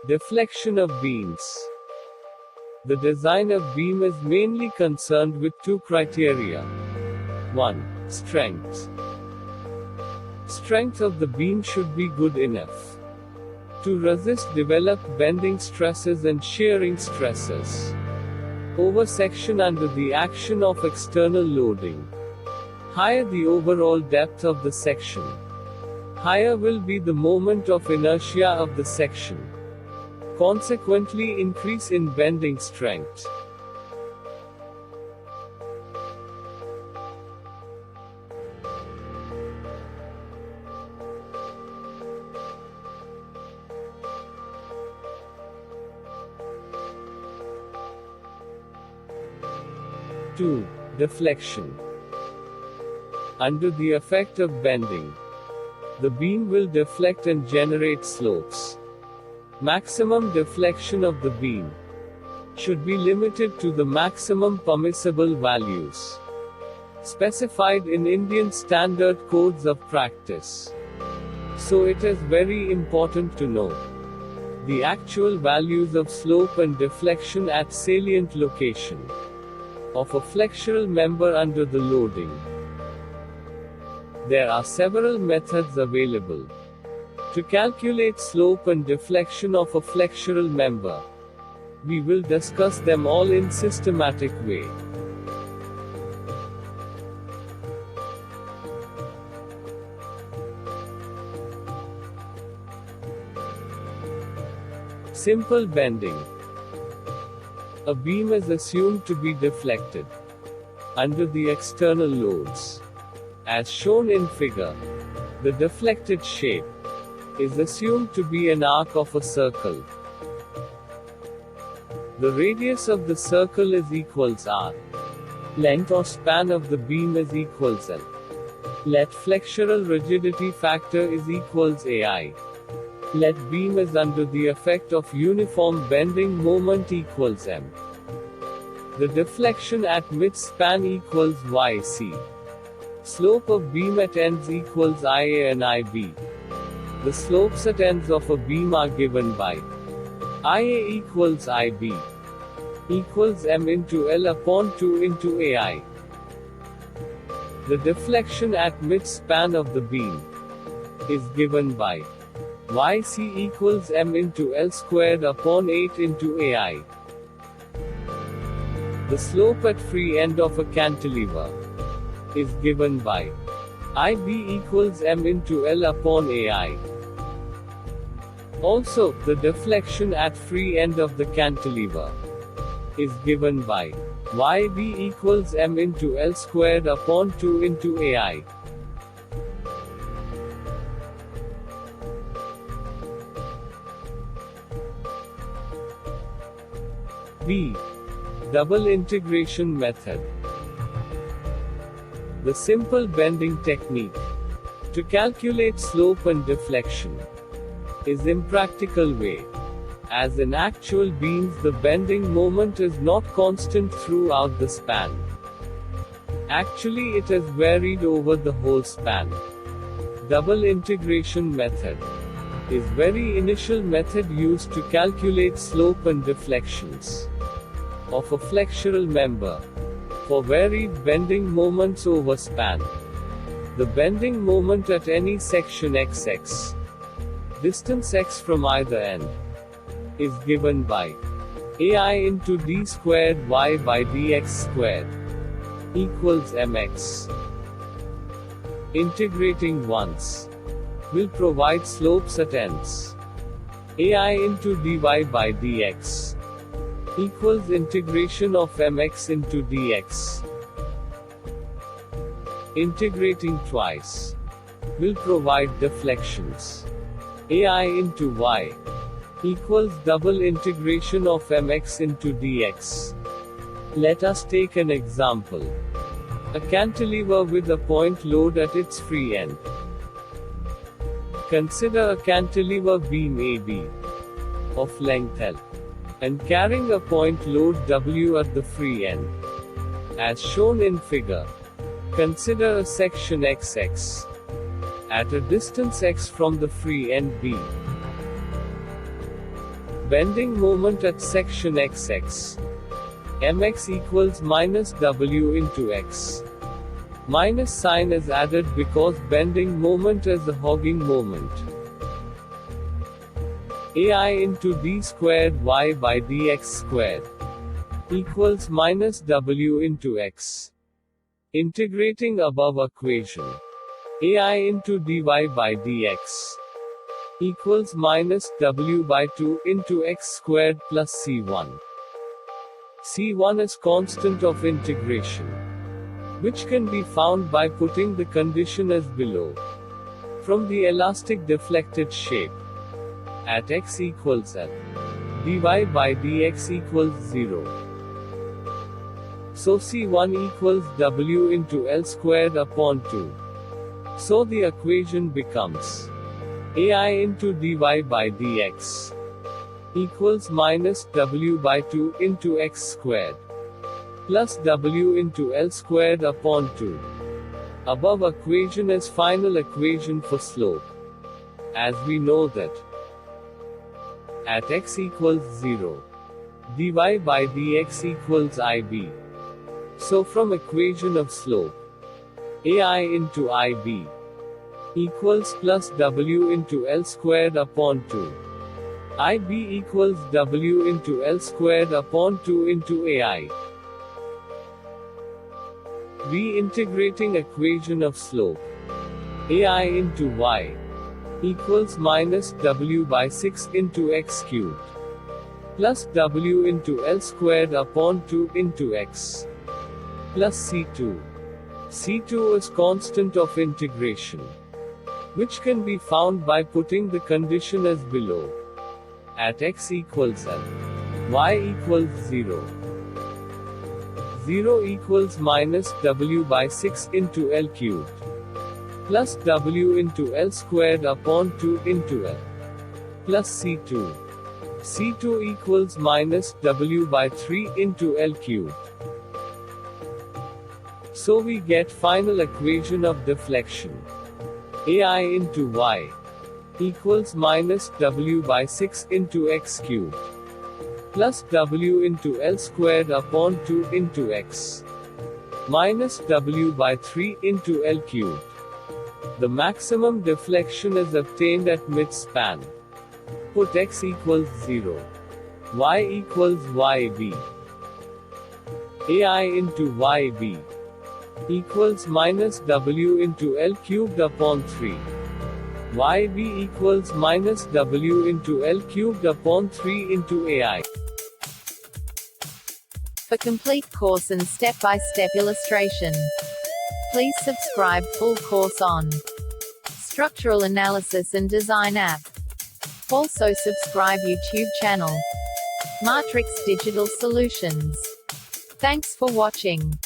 Deflection of beams. The design of beam is mainly concerned with two criteria. 1. Strength. Strength of the beam should be good enough to resist developed bending stresses and shearing stresses over section under the action of external loading. Higher the overall depth of the section, higher will be the moment of inertia of the section. Consequently, increase in bending strength. Two. Deflection. Under the effect of bending, the beam will deflect and generate slopes. Maximum deflection of the beam should be limited to the maximum permissible values specified in Indian Standard Codes of Practice. So it is very important to know the actual values of slope and deflection at salient location of a flexural member under the loading. There are several methods available to calculate slope and deflection of a flexural member. We will discuss them all in systematic way. Simple bending. A beam is assumed to be deflected under the external loads. As shown in figure, the deflected shape is assumed to be an arc of a circle. The radius of the circle is equals r. Length or span of the beam is equals L. Let flexural rigidity factor is equals AI. Let beam is under the effect of uniform bending moment equals M. The deflection at mid-span equals YC. Slope of beam at ends equals IA and IB. The slopes at ends of a beam are given by IA equals IB equals M into L upon 2 into AI. The deflection at mid-span of the beam is given by YC equals M into L squared upon 8 into AI. The slope at free end of a cantilever is given by IB equals M into L upon AI. Also, the deflection at free end of the cantilever is given by YB equals M into L squared upon 2 into AI. B. Double integration method. The simple bending technique to calculate slope and deflection is impractical way. As in actual beams, the bending moment is not constant throughout the span. Actually, it is varied over the whole span. Double integration method is very initial method used to calculate slope and deflections of a flexural member for varied bending moments over span. The bending moment at any section xx, distance x from either end, is given by AI into d squared y by dx squared equals mx. Integrating once will provide slopes at ends. AI into dy by dx equals integration of mx into dx. Integrating twice will provide deflections. AI into y equals double integration of mx into dx. Let us take an example. A cantilever with a point load at its free end. Consider a cantilever beam AB of length L and carrying a point load W at the free end. As shown in figure, consider a section XX at a distance x from the free end B. Bending moment at section XX. Mx equals minus W into x. Minus sign is added because bending moment is a hogging moment. AI into d squared y by dx squared equals minus W into x. Integrating above equation. AI into dy by dx equals minus W by 2 into x squared plus C1. C1 is constant of integration, which can be found by putting the condition as below. From the elastic deflected shape, at x equals L, dy by dx equals 0. So C1 equals W into L squared upon 2. So the equation becomes AI into dy by dx equals minus W by 2 into x squared plus W into L squared upon 2. Above equation is final equation for slope, as we know that at x equals 0, dy by dx equals IB. So from equation of slope, AI into IB equals plus W into L squared upon 2. IB equals W into L squared upon 2 into AI. Reintegrating equation of slope. AI into y equals minus W by 6 into x cubed plus W into L squared upon 2 into x plus C2. C2 is constant of integration, which can be found by putting the condition as below. At x equals L, y equals 0. 0 equals minus W by 6 into L cubed plus W into L squared upon 2 into L plus C2. C2 equals minus W by 3 into L cubed. So we get final equation of deflection. AI into y equals minus W by 6 into x cubed plus W into L squared upon 2 into x minus W by 3 into L cubed. The maximum deflection is obtained at mid-span. Put x equals 0. Y equals YB. AI into YB equals minus W into L cubed upon 3. YB equals minus W into L cubed upon 3 into AI. For complete course and step-by-step illustration, please subscribe full course on Structural Analysis and Design app. Also subscribe YouTube channel Matrix Digital Solutions. Thanks for watching.